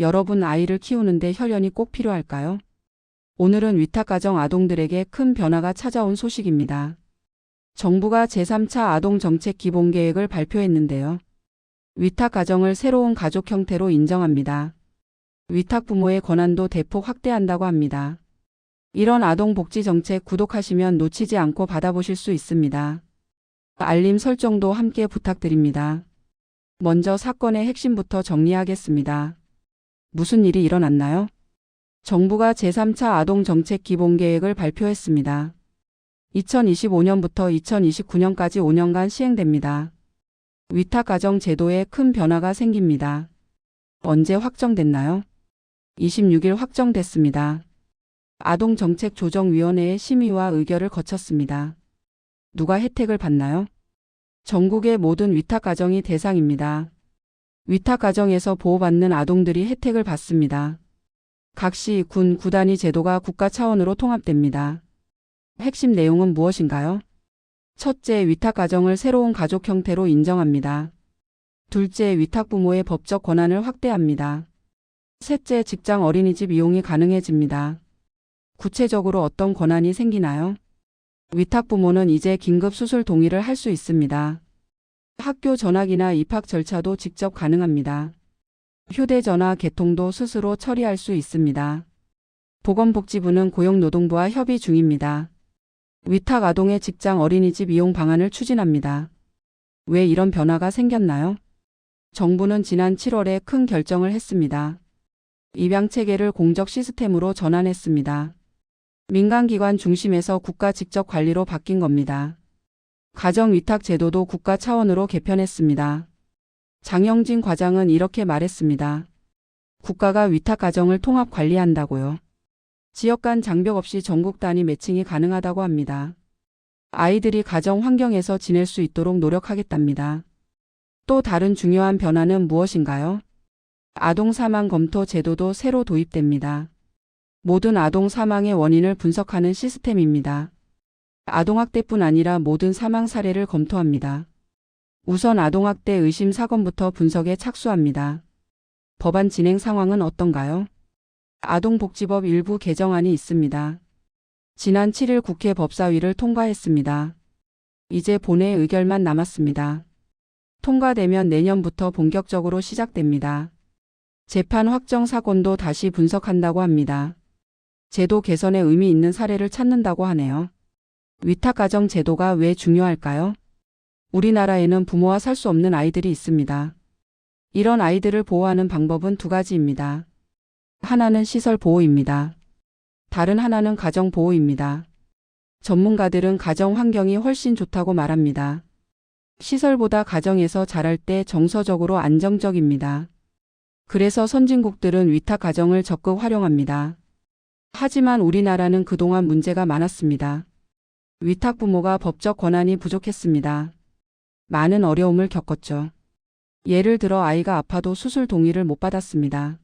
여러분 아이를 키우는데 혈연이 꼭 필요할까요? 오늘은 위탁가정 아동들에게 큰 변화가 찾아온 소식입니다. 정부가 제3차 아동정책 기본계획을 발표했는데요. 위탁가정을 새로운 가족 형태로 인정합니다. 위탁부모의 권한도 대폭 확대한다고 합니다. 이런 아동복지정책 구독하시면 놓치지 않고 받아보실 수 있습니다. 알림 설정도 함께 부탁드립니다. 먼저 사건의 핵심부터 정리하겠습니다. 무슨 일이 일어났나요? 정부가 제3차 아동정책 기본계획을 발표했습니다. 2025년부터 2029년까지 5년간 시행됩니다. 위탁가정 제도에 큰 변화가 생깁니다. 언제 확정됐나요? 26일 확정됐습니다. 아동정책조정위원회의 심의와 의결을 거쳤습니다. 누가 혜택을 받나요? 전국의 모든 위탁가정이 대상입니다. 위탁가정에서 보호받는 아동들이 혜택을 받습니다. 각 시, 군, 구단위 제도가 국가 차원으로 통합됩니다. 핵심 내용은 무엇인가요? 첫째, 위탁가정을 새로운 가족 형태로 인정합니다. 둘째, 위탁부모의 법적 권한을 확대합니다. 셋째, 직장 어린이집 이용이 가능해집니다. 구체적으로 어떤 권한이 생기나요? 위탁부모는 이제 긴급 수술 동의를 할 수 있습니다. 학교 전학이나 입학 절차도 직접 가능합니다. 휴대전화 개통도 스스로 처리할 수 있습니다. 보건복지부는 고용노동부와 협의 중입니다. 위탁 아동의 직장 어린이집 이용 방안을 추진합니다. 왜 이런 변화가 생겼나요? 정부는 지난 7월에 큰 결정을 했습니다. 입양체계를 공적 시스템으로 전환했습니다. 민간기관 중심에서 국가 직접 관리로 바뀐 겁니다. 가정위탁 제도도 국가 차원으로 개편했습니다. 장영진 과장은 이렇게 말했습니다. 국가가 위탁가정을 통합 관리한다고요. 지역 간 장벽 없이 전국 단위 매칭이 가능하다고 합니다. 아이들이 가정 환경에서 지낼 수 있도록 노력하겠답니다. 또 다른 중요한 변화는 무엇인가요? 아동 사망 검토 제도도 새로 도입됩니다. 모든 아동 사망의 원인을 분석하는 시스템입니다. 아동학대뿐 아니라 모든 사망 사례를 검토합니다. 우선 아동학대 의심 사건부터 분석에 착수합니다. 법안 진행 상황은 어떤가요? 아동복지법 일부 개정안이 있습니다. 지난 7일 국회 법사위를 통과했습니다. 이제 본회 의결만 남았습니다. 통과되면 내년부터 본격적으로 시작됩니다. 재판 확정 사건도 다시 분석한다고 합니다. 제도 개선에 의미 있는 사례를 찾는다고 하네요. 위탁가정 제도가 왜 중요할까요? 우리나라에는 부모와 살 수 없는 아이들이 있습니다. 이런 아이들을 보호하는 방법은 두 가지입니다. 하나는 시설 보호입니다. 다른 하나는 가정 보호입니다. 전문가들은 가정 환경이 훨씬 좋다고 말합니다. 시설보다 가정에서 자랄 때 정서적으로 안정적입니다. 그래서 선진국들은 위탁 가정을 적극 활용합니다. 하지만 우리나라는 그동안 문제가 많았습니다. 위탁 부모가 법적 권한이 부족했습니다. 많은 어려움을 겪었죠. 예를 들어 아이가 아파도 수술 동의를 못 받았습니다.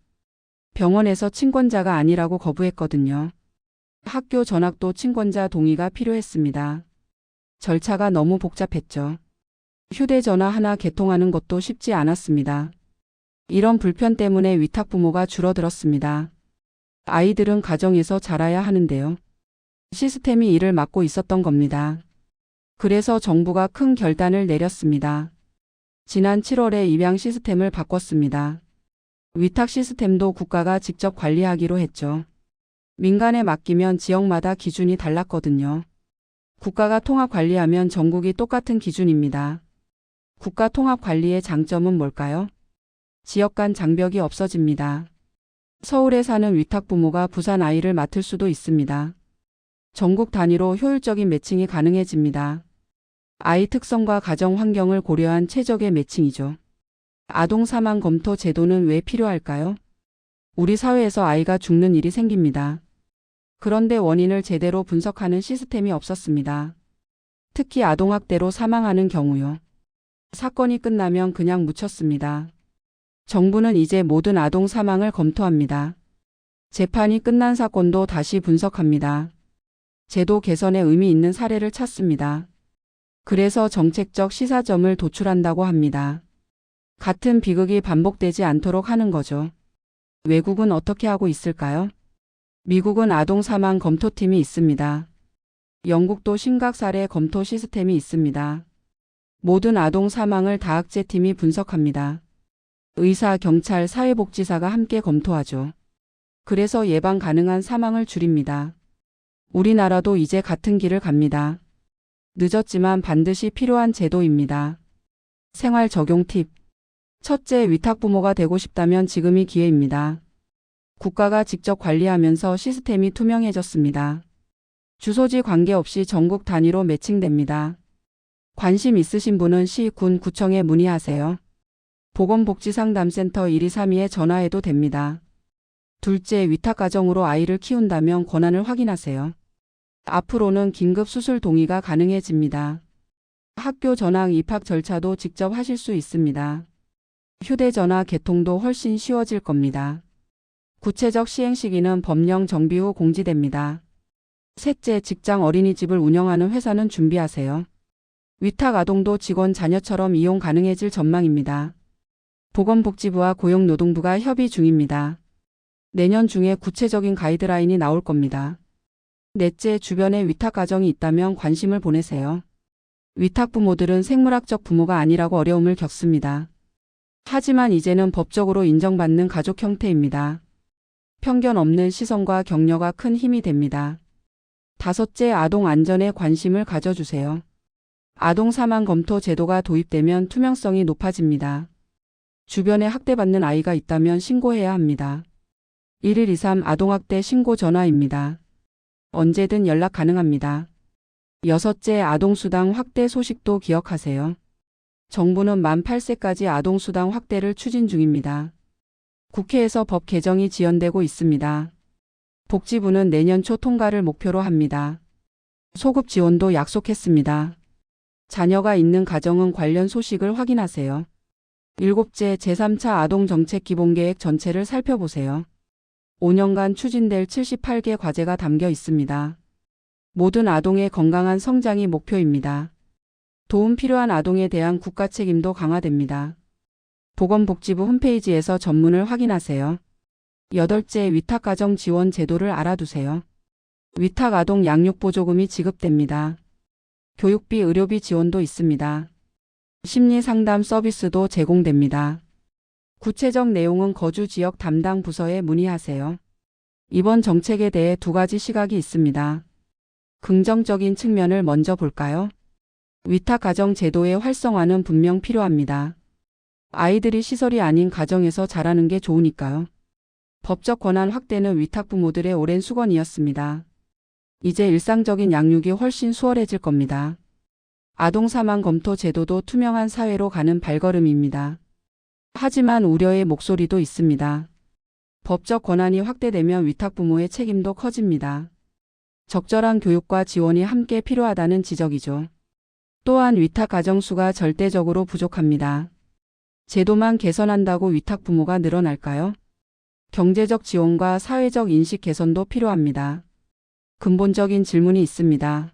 병원에서 친권자가 아니라고 거부했거든요. 학교 전학도 친권자 동의가 필요했습니다. 절차가 너무 복잡했죠. 휴대전화 하나 개통하는 것도 쉽지 않았습니다. 이런 불편 때문에 위탁 부모가 줄어들었습니다. 아이들은 가정에서 자라야 하는데요. 시스템이 이를 막고 있었던 겁니다. 그래서 정부가 큰 결단을 내렸습니다. 지난 7월에 입양 시스템을 바꿨습니다. 위탁 시스템도 국가가 직접 관리하기로 했죠. 민간에 맡기면 지역마다 기준이 달랐거든요. 국가가 통합 관리하면 전국이 똑같은 기준입니다. 국가 통합 관리의 장점은 뭘까요? 지역 간 장벽이 없어집니다. 서울에 사는 위탁 부모가 부산 아이를 맡을 수도 있습니다. 전국 단위로 효율적인 매칭이 가능해집니다. 아이 특성과 가정 환경을 고려한 최적의 매칭이죠. 아동 사망 검토 제도는 왜 필요할까요? 우리 사회에서 아이가 죽는 일이 생깁니다. 그런데 원인을 제대로 분석하는 시스템이 없었습니다. 특히 아동학대로 사망하는 경우요. 사건이 끝나면 그냥 묻혔습니다. 정부는 이제 모든 아동 사망을 검토합니다. 재판이 끝난 사건도 다시 분석합니다. 제도 개선에 의미 있는 사례를 찾습니다. 그래서 정책적 시사점을 도출한다고 합니다. 같은 비극이 반복되지 않도록 하는 거죠. 외국은 어떻게 하고 있을까요? 미국은 아동 사망 검토팀이 있습니다. 영국도 심각 사례 검토 시스템이 있습니다. 모든 아동 사망을 다학제팀이 분석합니다. 의사, 경찰, 사회복지사가 함께 검토하죠. 그래서 예방 가능한 사망을 줄입니다. 우리나라도 이제 같은 길을 갑니다. 늦었지만 반드시 필요한 제도입니다. 생활 적용 팁. 첫째, 위탁부모가 되고 싶다면 지금이 기회입니다. 국가가 직접 관리하면서 시스템이 투명해졌습니다. 주소지 관계없이 전국 단위로 매칭됩니다. 관심 있으신 분은 시, 군, 구청에 문의하세요. 보건복지상담센터 1232에 전화해도 됩니다. 둘째, 위탁가정으로 아이를 키운다면 권한을 확인하세요. 앞으로는 긴급 수술 동의가 가능해집니다. 학교 전학 입학 절차도 직접 하실 수 있습니다. 휴대전화 개통도 훨씬 쉬워질 겁니다. 구체적 시행 시기는 법령 정비 후 공지됩니다. 셋째, 직장 어린이집을 운영하는 회사는 준비하세요. 위탁 아동도 직원 자녀처럼 이용 가능해질 전망입니다. 보건복지부와 고용노동부가 협의 중입니다. 내년 중에 구체적인 가이드라인이 나올 겁니다. 넷째, 주변에 위탁 가정이 있다면 관심을 보내세요. 위탁 부모들은 생물학적 부모가 아니라고 어려움을 겪습니다. 하지만 이제는 법적으로 인정받는 가족 형태입니다. 편견 없는 시선과 격려가 큰 힘이 됩니다. 다섯째, 아동 안전에 관심을 가져주세요. 아동 사망 검토 제도가 도입되면 투명성이 높아집니다. 주변에 학대받는 아이가 있다면 신고해야 합니다. 1123 아동학대 신고 전화입니다. 언제든 연락 가능합니다. 여섯째, 아동수당 확대 소식도 기억하세요. 정부는 만 8세까지 아동수당 확대를 추진 중입니다. 국회에서 법 개정이 지연되고 있습니다. 복지부는 내년 초 통과를 목표로 합니다. 소급 지원도 약속했습니다. 자녀가 있는 가정은 관련 소식을 확인하세요. 일곱째, 제3차 아동정책 기본계획 전체를 살펴보세요. 5년간 추진될 78개 과제가 담겨 있습니다. 모든 아동의 건강한 성장이 목표입니다. 도움 필요한 아동에 대한 국가 책임도 강화됩니다. 보건복지부 홈페이지에서 전문을 확인하세요. 여덟째, 위탁가정 지원 제도를 알아두세요. 위탁아동 양육보조금이 지급됩니다. 교육비, 의료비 지원도 있습니다. 심리상담 서비스도 제공됩니다. 구체적 내용은 거주지역 담당 부서에 문의하세요. 이번 정책에 대해 두 가지 시각이 있습니다. 긍정적인 측면을 먼저 볼까요? 위탁가정 제도의 활성화는 분명 필요합니다. 아이들이 시설이 아닌 가정에서 자라는 게 좋으니까요. 법적 권한 확대는 위탁부모들의 오랜 수건이었습니다. 이제 일상적인 양육이 훨씬 수월해질 겁니다. 아동 사망 검토 제도도 투명한 사회로 가는 발걸음입니다. 하지만 우려의 목소리도 있습니다. 법적 권한이 확대되면 위탁부모의 책임도 커집니다. 적절한 교육과 지원이 함께 필요하다는 지적이죠. 또한 위탁 가정 수가 절대적으로 부족합니다. 제도만 개선한다고 위탁 부모가 늘어날까요? 경제적 지원과 사회적 인식 개선도 필요합니다. 근본적인 질문이 있습니다.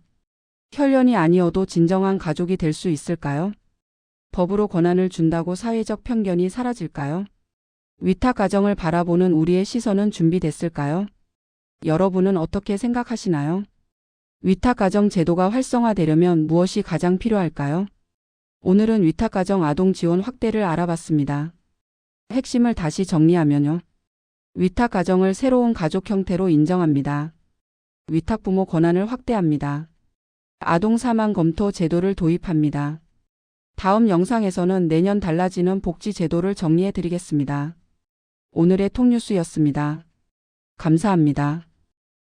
혈연이 아니어도 진정한 가족이 될 수 있을까요? 법으로 권한을 준다고 사회적 편견이 사라질까요? 위탁 가정을 바라보는 우리의 시선은 준비됐을까요? 여러분은 어떻게 생각하시나요? 위탁 가정 제도가 활성화되려면 무엇이 가장 필요할까요? 오늘은 위탁 가정 아동 지원 확대를 알아봤습니다. 핵심을 다시 정리하면요. 위탁 가정을 새로운 가족 형태로 인정합니다. 위탁 부모 권한을 확대합니다. 아동 사망 검토 제도를 도입합니다. 다음 영상에서는 내년 달라지는 복지 제도를 정리해 드리겠습니다. 오늘의 톡뉴스였습니다. 감사합니다.